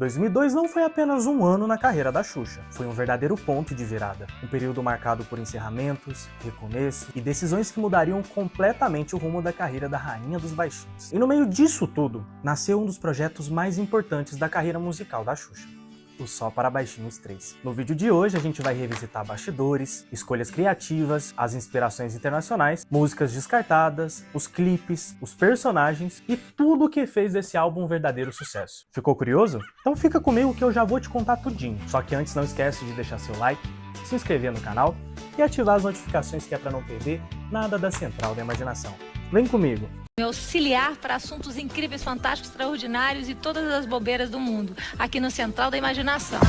2002 não foi apenas um ano na carreira da Xuxa, foi um verdadeiro ponto de virada. Um período marcado por encerramentos, recomeço e decisões que mudariam completamente o rumo da carreira da Rainha dos Baixinhos. E no meio disso tudo, nasceu um dos projetos mais importantes da carreira musical da Xuxa, o Só para Baixinhos 3. No vídeo de hoje a gente vai revisitar bastidores, escolhas criativas, as inspirações internacionais, músicas descartadas, os clipes, os personagens e tudo o que fez desse álbum um verdadeiro sucesso. Ficou curioso? Então fica comigo que eu já vou te contar tudinho. Só que antes não esquece de deixar seu like, se inscrever no canal e ativar as notificações que é para não perder nada da Central da Imaginação. Vem comigo! Me auxiliar para assuntos incríveis, fantásticos, extraordinários e todas as bobeiras do mundo, aqui no Central da Imaginação.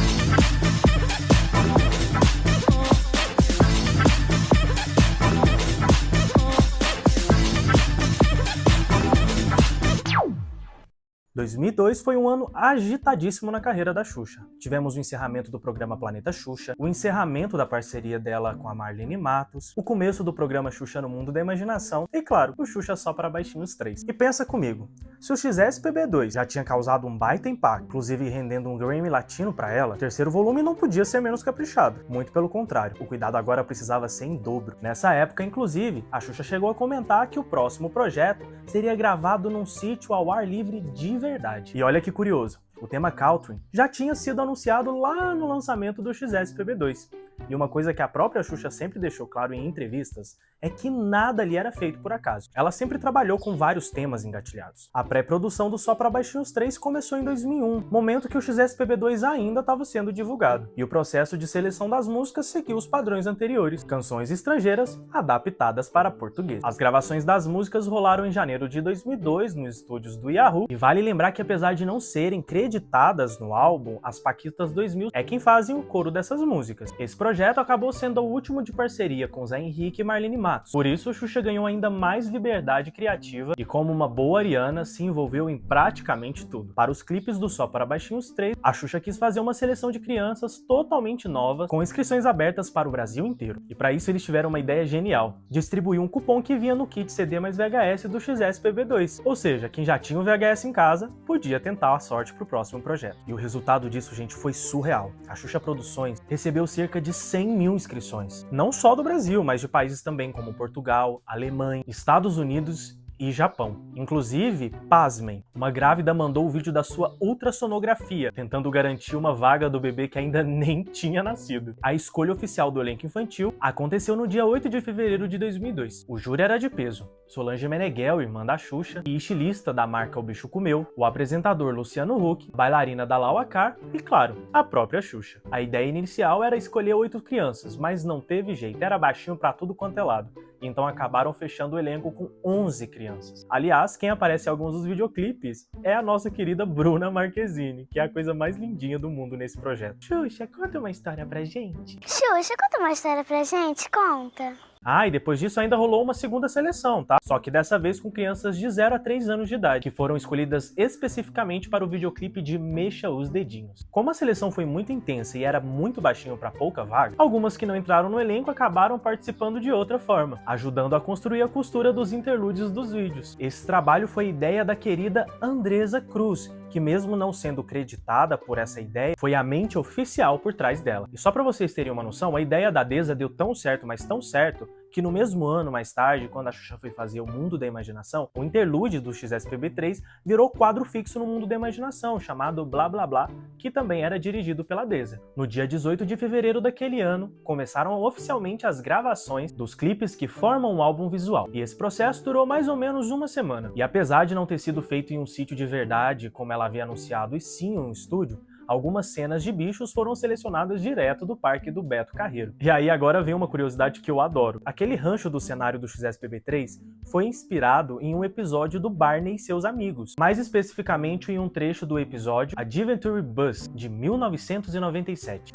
2002 foi um ano agitadíssimo na carreira da Xuxa. Tivemos o encerramento do programa Planeta Xuxa, o encerramento da parceria dela com a Marlene Matos, o começo do programa Xuxa no Mundo da Imaginação e, claro, o Xuxa Só para Baixinhos 3. E pensa comigo, se o XSPB2 já tinha causado um baita impacto, inclusive rendendo um Grammy Latino pra ela, o terceiro volume não podia ser menos caprichado. Muito pelo contrário, o cuidado agora precisava ser em dobro. Nessa época, inclusive, a Xuxa chegou a comentar que o próximo projeto seria gravado num sítio ao ar livre de verdade. E olha que curioso, o tema Caltrin já tinha sido anunciado lá no lançamento do XSPB2. E uma coisa que a própria Xuxa sempre deixou claro em entrevistas é que nada ali era feito por acaso. Ela sempre trabalhou com vários temas engatilhados. A pré-produção do Só para Baixinhos 3 começou em 2001, momento que o XSPB2 ainda estava sendo divulgado. E o processo de seleção das músicas seguiu os padrões anteriores, canções estrangeiras adaptadas para português. As gravações das músicas rolaram em janeiro de 2002 nos estúdios do Yahoo, e vale lembrar que apesar de não serem creditadas no álbum, as Paquitas 2000 é quem fazem o coro dessas músicas. Esse projeto acabou sendo o último de parceria com Zé Henrique e Marlene Matos. Por isso, Xuxa ganhou ainda mais liberdade criativa e, como uma boa ariana, se envolveu em praticamente tudo. Para os clipes do Só para Baixinhos 3, a Xuxa quis fazer uma seleção de crianças totalmente novas, com inscrições abertas para o Brasil inteiro. E para isso eles tiveram uma ideia genial: distribuir um cupom que vinha no kit CD mais VHS do XSPB2. Ou seja, quem já tinha o VHS em casa, podia tentar a sorte pro próximo projeto. E o resultado disso, gente, foi surreal. A Xuxa Produções recebeu cerca de 100 mil inscrições. Não só do Brasil, mas de países também como Portugal, Alemanha, Estados Unidos e Japão. Inclusive, pasmem, uma grávida mandou o vídeo da sua ultrassonografia, tentando garantir uma vaga do bebê que ainda nem tinha nascido. A escolha oficial do elenco infantil aconteceu no dia 8 de fevereiro de 2002. O júri era de peso: Solange Meneghel, irmã da Xuxa, e estilista da marca O Bicho Comeu, o apresentador Luciano Huck, bailarina da Laura Carr e, claro, a própria Xuxa. A ideia inicial era escolher 8 crianças, mas não teve jeito, era baixinho pra tudo quanto é lado. Então acabaram fechando o elenco com 11 crianças. Aliás, quem aparece em alguns dos videoclipes é a nossa querida Bruna Marquezine, que é a coisa mais lindinha do mundo nesse projeto. Xuxa, conta uma história pra gente. Xuxa, conta uma história pra gente, conta. Ah, e depois disso ainda rolou uma segunda seleção, tá? Só que dessa vez com crianças de 0 a 3 anos de idade, que foram escolhidas especificamente para o videoclipe de Mexa os Dedinhos. Como a seleção foi muito intensa e era muito baixinho para pouca vaga, algumas que não entraram no elenco acabaram participando de outra forma, ajudando a construir a costura dos interlúdios dos vídeos. Esse trabalho foi ideia da querida Andresa Cruz, que mesmo não sendo creditada por essa ideia, foi a mente oficial por trás dela. E só para vocês terem uma noção, a ideia da Deza deu tão certo, mas tão certo, que no mesmo ano, mais tarde, quando a Xuxa foi fazer o Mundo da Imaginação, o interlúdio do XSPB3 virou quadro fixo no Mundo da Imaginação, chamado Blá Blá Blá, que também era dirigido pela Deza. No dia 18 de fevereiro daquele ano, começaram oficialmente as gravações dos clipes que formam o álbum visual. E esse processo durou mais ou menos uma semana. E apesar de não ter sido feito em um sítio de verdade, como ela havia anunciado, e sim em um estúdio, algumas cenas de bichos foram selecionadas direto do parque do Beto Carreiro. E aí agora vem uma curiosidade que eu adoro. Aquele rancho do cenário do XSPB3 foi inspirado em um episódio do Barney e seus amigos, mais especificamente em um trecho do episódio Adventure Bus, de 1997.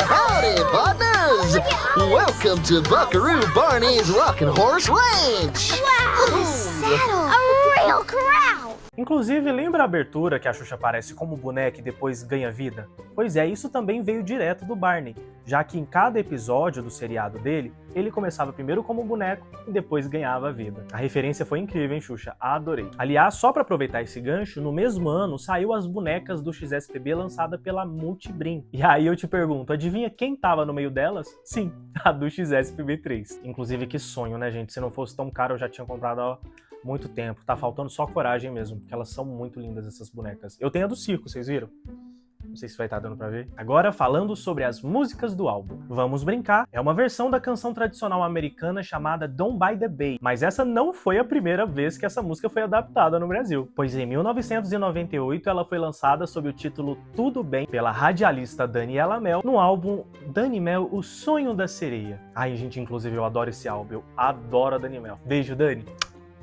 Howdy, partners! Welcome to Buckaroo Barney's Rockin' Horse Ranch! Wow, saddle! A real crowd. Inclusive, lembra a abertura que a Xuxa aparece como boneca e depois ganha vida? Pois é, isso também veio direto do Barney, já que em cada episódio do seriado dele, ele começava primeiro como boneco e depois ganhava vida. A referência foi incrível, hein, Xuxa? Adorei. Aliás, só pra aproveitar esse gancho, no mesmo ano saiu as bonecas do XSPB lançada pela Multibrim. E aí eu te pergunto, adivinha quem tava no meio delas? Sim, a do XSPB 3. Inclusive, que sonho, né, gente? Se não fosse tão caro, eu já tinha comprado há muito tempo. Tá faltando só coragem mesmo, porque elas são muito lindas, essas bonecas. Eu tenho a do circo, vocês viram? Não sei se vai estar dando pra ver. Agora, falando sobre as músicas do álbum. Vamos Brincar é uma versão da canção tradicional americana chamada Don't Buy the Bay, mas essa não foi a primeira vez que essa música foi adaptada no Brasil, pois em 1998 ela foi lançada sob o título Tudo Bem pela radialista Daniela Mel no álbum Dani Mel, O Sonho da Sereia. Ai, gente, inclusive eu adoro esse álbum, eu adoro a Dani Mel. Beijo, Dani.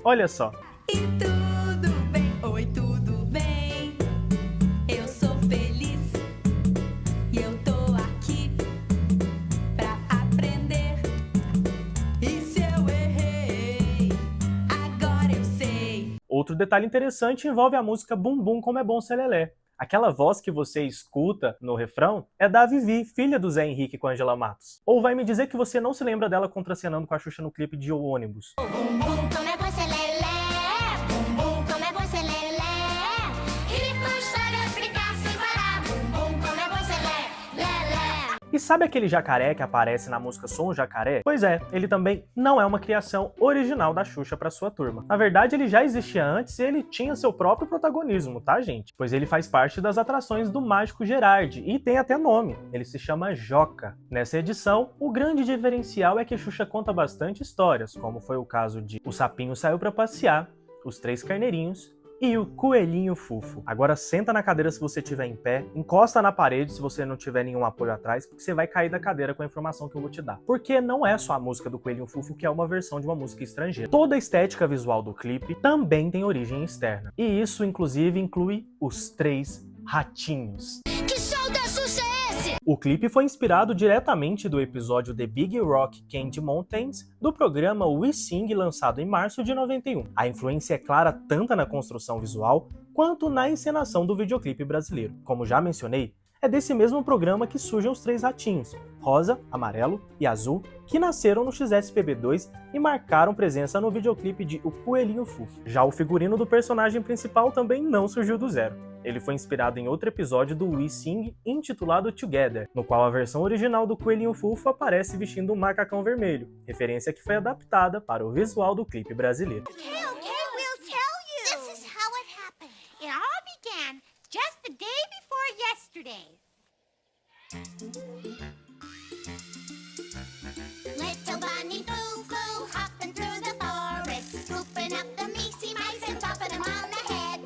Olha só. E tudo bem, oi, tudo bem? Eu sou feliz e eu tô aqui pra aprender. E se eu errei, agora eu sei. Outro detalhe interessante envolve a música Bum Bum Como é Bom Ser Lelé. Aquela voz que você escuta no refrão é da Vivi, filha do Zé Henrique com a Angela Matos. Ou vai me dizer que você não se lembra dela contracenando com a Xuxa no clipe de O Ônibus? Bum bum, como é bom ser lelé. Bum bum, como é bom ser lelé. E com histórias brincar sem parar. Bum bum, como é bom ser lelé. E sabe aquele jacaré que aparece na música Sou um Jacaré? Pois é, ele também não é uma criação original da Xuxa para sua turma. Na verdade, ele já existia antes e ele tinha seu próprio protagonismo, tá, gente? Pois ele faz parte das atrações do Mágico Gerard e tem até nome, ele se chama Joca. Nessa edição, o grande diferencial é que Xuxa conta bastante histórias, como foi o caso de O Sapinho Saiu Pra Passear, Os Três Carneirinhos e o Coelhinho Fufo. Agora senta na cadeira se você estiver em pé, encosta na parede se você não tiver nenhum apoio atrás, porque você vai cair da cadeira com a informação que eu vou te dar. Porque não é só a música do Coelhinho Fufo que é uma versão de uma música estrangeira. Toda a estética visual do clipe também tem origem externa. E isso, inclusive, inclui os Três Ratinhos. Que show da Xuxa é esse? O clipe foi inspirado diretamente do episódio The Big Rock Candy Mountains do programa We Sing, lançado em março de 91. A influência é clara tanto na construção visual quanto na encenação do videoclipe brasileiro. Como já mencionei, é desse mesmo programa que surgem os Três Ratinhos, rosa, amarelo e azul, que nasceram no XSPB2 e marcaram presença no videoclipe de O Coelhinho Fufo. Já o figurino do personagem principal também não surgiu do zero. Ele foi inspirado em outro episódio do We Sing, intitulado Together, no qual a versão original do Coelhinho Fufo aparece vestindo um macacão vermelho, referência que foi adaptada para o visual do clipe brasileiro. Okay, we'll tell you. This is how it happened. It all began just the day before yesterday. Little bunny foo-foo hopping through the forest, scooping up the measly mice and popping them on the head.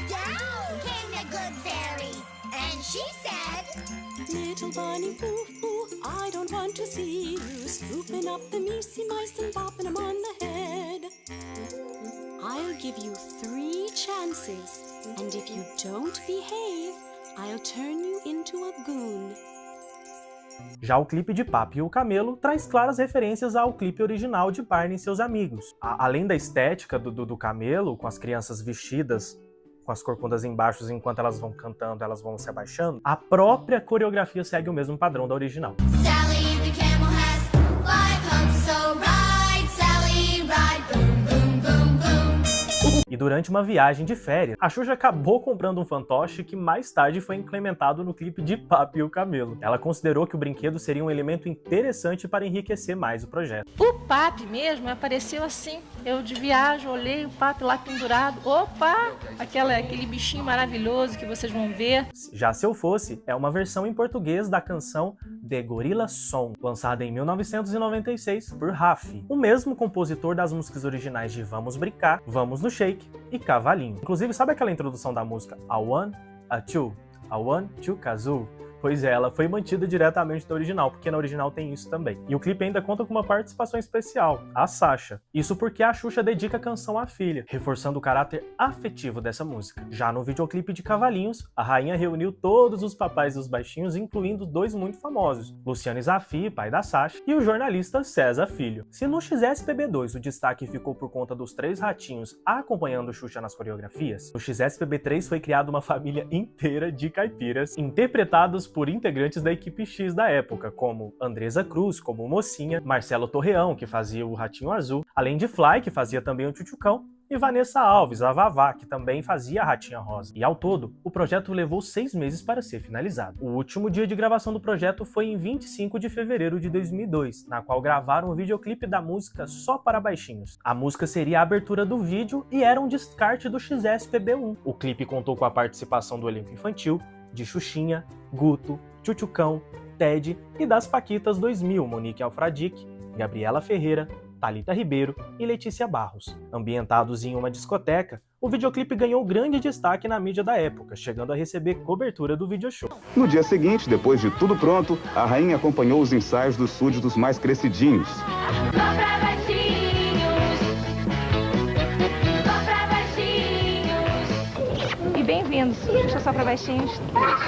Down came the good fairy, and she said, Little bunny foo-foo, I don't want to see you scooping up the measly mice and popping them on the head. I'll give you 3 chances, and if you don't behave, I'll turn you into a goon. Já o clipe de Papi e o Camelo traz claras referências ao clipe original de Barney e seus amigos. Além da estética do Camelo, com as crianças vestidas com as corcundas embaixo enquanto elas vão cantando, elas vão se abaixando, a própria coreografia segue o mesmo padrão da original. Sally the camel has 5 humps, so ride, Sally, ride, boom, boom, boom, boom. E durante uma viagem de férias, a Xuxa acabou comprando um fantoche que mais tarde foi implementado no clipe de Papi e o Camelo. Ela considerou que o brinquedo seria um elemento interessante para enriquecer mais o projeto. O Papi mesmo apareceu assim. Eu de viagem, olhei o Papi lá pendurado. Opa! Aquele bichinho maravilhoso que vocês vão ver. Já Se Eu Fosse é uma versão em português da canção The Gorilla Song, lançada em 1996 por Raf, o mesmo compositor das músicas originais de Vamos Brincar, Vamos no Shake e Cavalinho. Inclusive, sabe aquela introdução da música A One, A Two, A One, Two, Kazoo? Pois é, ela foi mantida diretamente da original, porque na original tem isso também. E o clipe ainda conta com uma participação especial, a Sasha. Isso porque a Xuxa dedica a canção à filha, reforçando o caráter afetivo dessa música. Já no videoclipe de Cavalinhos, a rainha reuniu todos os papais dos baixinhos, incluindo dois muito famosos, Luciano Zafi, pai da Sasha, e o jornalista César Filho. Se no XSPB2 o destaque ficou por conta dos três ratinhos acompanhando Xuxa nas coreografias, no XSPB3 foi criada uma família inteira de caipiras, interpretados por integrantes da equipe X da época, como Andresa Cruz, como Mocinha, Marcelo Torreão, que fazia o Ratinho Azul, além de Fly, que fazia também o Tchutchucão, e Vanessa Alves, a Vavá, que também fazia a Ratinha Rosa. E ao todo, o projeto levou 6 meses para ser finalizado. O último dia de gravação do projeto foi em 25 de fevereiro de 2002, na qual gravaram o videoclipe da música Só para Baixinhos. A música seria a abertura do vídeo e era um descarte do XSPB1. O clipe contou com a participação do elenco infantil, de Xuxinha, Guto, Tchutchucão, Ted e das Paquitas 2000, Monique Alfradique, Gabriela Ferreira, Thalita Ribeiro e Letícia Barros. Ambientados em uma discoteca, o videoclipe ganhou grande destaque na mídia da época, chegando a receber cobertura do video show. No dia seguinte, depois de tudo pronto, a rainha acompanhou os ensaios dos súditos mais crescidinhos. E bem-vindos, Xuxa Só pra Baixinhos.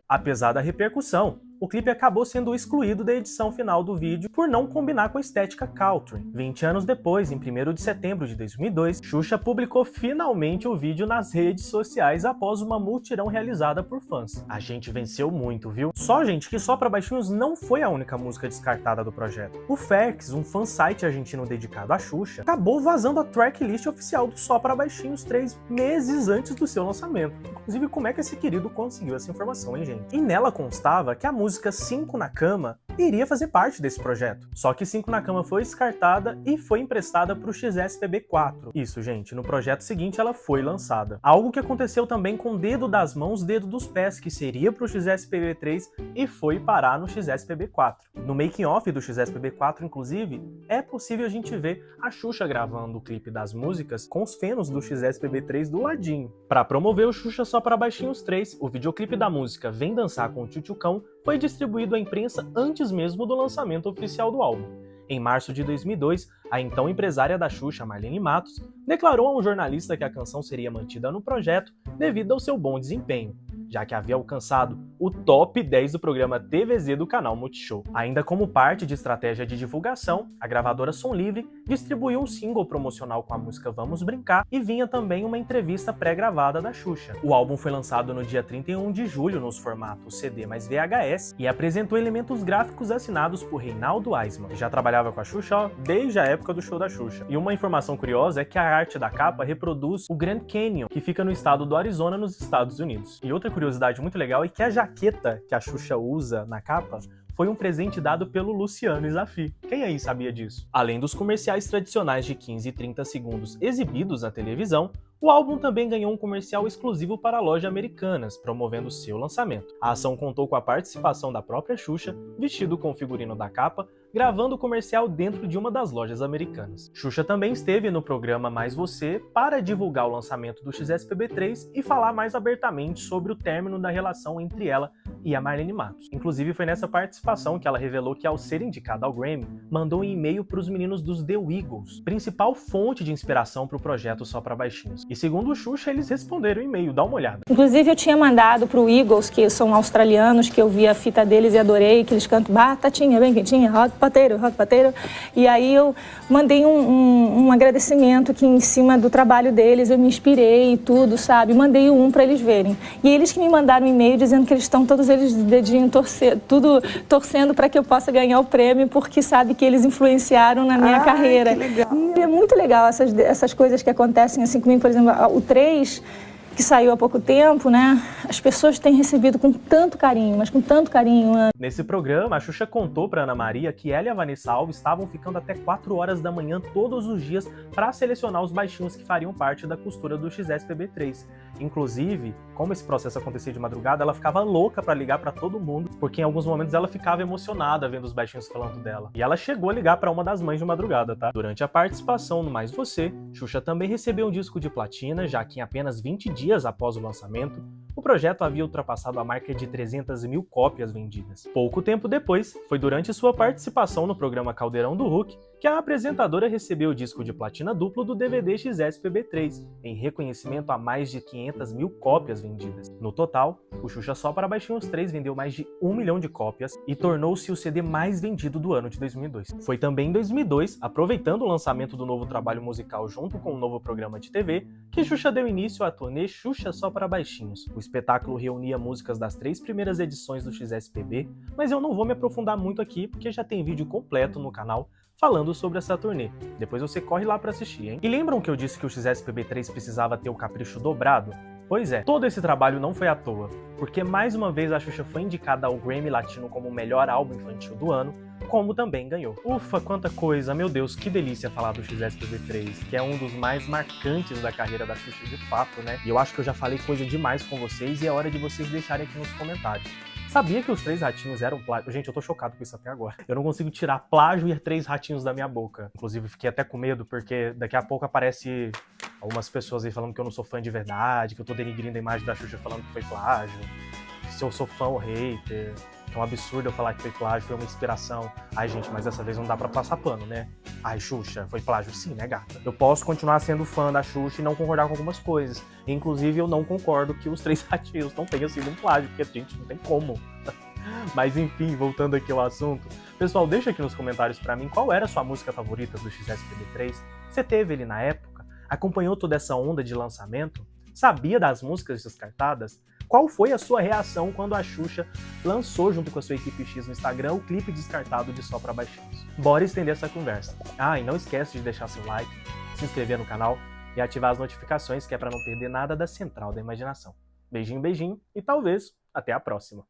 Apesar da repercussão, o clipe acabou sendo excluído da edição final do vídeo por não combinar com a estética country. 20 anos depois, em 1º de setembro de 2002, Xuxa publicou finalmente o vídeo nas redes sociais após uma mutirão realizada por fãs. A gente venceu muito, viu? Só, gente, que Só pra Baixinhos não foi a única música descartada do projeto. O Ferx, um fansite argentino dedicado à Xuxa, acabou vazando a tracklist oficial do Só pra Baixinhos 3 meses antes do seu lançamento. Inclusive, como é que esse querido conseguiu essa informação, hein, gente? E nela constava que a música 5 na Cama iria fazer parte desse projeto. Só que 5 na Cama foi descartada e foi emprestada para o XSPB4. Isso, gente, no projeto seguinte ela foi lançada. Algo que aconteceu também com Dedo das Mãos, Dedo dos Pés, que seria para o XSPB3 e foi parar no XSPB4. No making-off do XSPB4, inclusive, é possível a gente ver a Xuxa gravando o clipe das músicas com os fenos do XSPB3 do ladinho. Para promover o Xuxa Só para Baixinhos 3, o videoclipe da música Vem Dançar com o Tchutchucão foi distribuído à imprensa antes mesmo do lançamento oficial do álbum. Em março de 2002, a então empresária da Xuxa, Marlene Matos, declarou a um jornalista que a canção seria mantida no projeto devido ao seu bom desempenho, já que havia alcançado o top 10 do programa TVZ do canal Multishow. Ainda como parte de estratégia de divulgação, a gravadora Som Livre distribuiu um single promocional com a música Vamos Brincar e vinha também uma entrevista pré-gravada da Xuxa. O álbum foi lançado no dia 31 de julho nos formatos CD mais VHS e apresentou elementos gráficos assinados por Reinaldo Aisman, que já trabalhava com a Xuxa desde a época do show da Xuxa. E uma informação curiosa é que a arte da capa reproduz o Grand Canyon, que fica no estado do Arizona, nos Estados Unidos. E outra curiosidade muito legal é que a jaqueta que a Xuxa usa na capa foi um presente dado pelo Luciano Zafi. Quem aí sabia disso? Além dos comerciais tradicionais de 15 e 30 segundos exibidos na televisão, o álbum também ganhou um comercial exclusivo para a loja Americanas, promovendo seu lançamento. A ação contou com a participação da própria Xuxa, vestido com o figurino da capa, gravando o comercial dentro de uma das lojas americanas. Xuxa também esteve no programa Mais Você para divulgar o lançamento do XSPB3 e falar mais abertamente sobre o término da relação entre ela e a Marlene Matos. Inclusive foi nessa participação que ela revelou que, ao ser indicada ao Grammy, mandou um e-mail para os meninos dos The Eagles, principal fonte de inspiração para o projeto Só pra Baixinhos. E segundo o Xuxa, eles responderam o e-mail, dá uma olhada. Inclusive eu tinha mandado pro Eagles, que são australianos, que eu vi a fita deles e adorei, que eles cantam batatinha bem quentinha, rock pateiro. E aí eu mandei um agradecimento aqui em cima do trabalho deles, eu me inspirei e tudo, sabe? Mandei um para eles verem. E eles que me mandaram um e-mail dizendo que eles estão todos eles de dedinho torcendo para que eu possa ganhar o prêmio, porque sabe que eles influenciaram na minha carreira. Que legal. E é muito legal essas coisas que acontecem assim comigo, por exemplo, o 3, que saiu há pouco tempo, né? As pessoas têm recebido com tanto carinho, mas com tanto carinho. Nesse programa, a Xuxa contou para Ana Maria que ela e a Vanessa Alves estavam ficando até 4 horas da manhã todos os dias para selecionar os baixinhos que fariam parte da costura do XSPB3. Inclusive, como esse processo acontecia de madrugada, ela ficava louca para ligar para todo mundo, porque em alguns momentos ela ficava emocionada vendo os baixinhos falando dela. E ela chegou a ligar para uma das mães de madrugada, tá? Durante a participação no Mais Você, Xuxa também recebeu um disco de platina, já que em apenas 20 dias após o lançamento, o projeto havia ultrapassado a marca de 300 mil cópias vendidas. Pouco tempo depois, foi durante sua participação no programa Caldeirão do Hulk que a apresentadora recebeu o disco de platina duplo do DVD XSPB3, em reconhecimento a mais de 500 mil cópias vendidas. No total, o Xuxa Só para Baixinhos 3 vendeu mais de 1 milhão de cópias e tornou-se o CD mais vendido do ano de 2002. Foi também em 2002, aproveitando o lançamento do novo trabalho musical junto com um novo programa de TV, que Xuxa deu início à turnê Xuxa Só para Baixinhos. O espetáculo reunia músicas das 3 primeiras edições do XSPB, mas eu não vou me aprofundar muito aqui porque já tem vídeo completo no canal falando sobre essa turnê. Depois você corre lá pra assistir, hein? E lembram que eu disse que o XSPB3 precisava ter o capricho dobrado? Pois é, todo esse trabalho não foi à toa, porque mais uma vez a Xuxa foi indicada ao Grammy Latino como o melhor álbum infantil do ano, como também ganhou. Ufa, quanta coisa, meu Deus, que delícia falar do XSPB3, que é um dos mais marcantes da carreira da Xuxa de fato, né? E eu acho que eu já falei coisa demais com vocês e é hora de vocês deixarem aqui nos comentários. Sabia que os 3 ratinhos eram plágio? Gente, eu tô chocado com isso até agora. Eu não consigo tirar plágio e 3 ratinhos da minha boca. Inclusive, fiquei até com medo, porque daqui a pouco aparece algumas pessoas aí falando que eu não sou fã de verdade, que eu tô denigrindo a imagem da Xuxa falando que foi plágio, se eu sou fã ou hater. É um absurdo eu falar que foi plágio, foi uma inspiração. Ai, gente, mas dessa vez não dá pra passar pano, né? Ai, Xuxa, foi plágio sim, né, gata? Eu posso continuar sendo fã da Xuxa e não concordar com algumas coisas. Inclusive, eu não concordo que os 3 ratinhos não tenham sido um plágio, porque, gente, não tem como. Mas, enfim, voltando aqui ao assunto. Pessoal, deixa aqui nos comentários pra mim qual era a sua música favorita do XSPB3. Você teve ele na época? Acompanhou toda essa onda de lançamento? Sabia das músicas descartadas? Qual foi a sua reação quando a Xuxa lançou junto com a sua equipe X no Instagram o clipe descartado de Só Pra Baixinhos? Bora estender essa conversa. Ah, e não esquece de deixar seu like, se inscrever no canal e ativar as notificações, que é pra não perder nada da Central da Imaginação. Beijinho, beijinho e talvez até a próxima.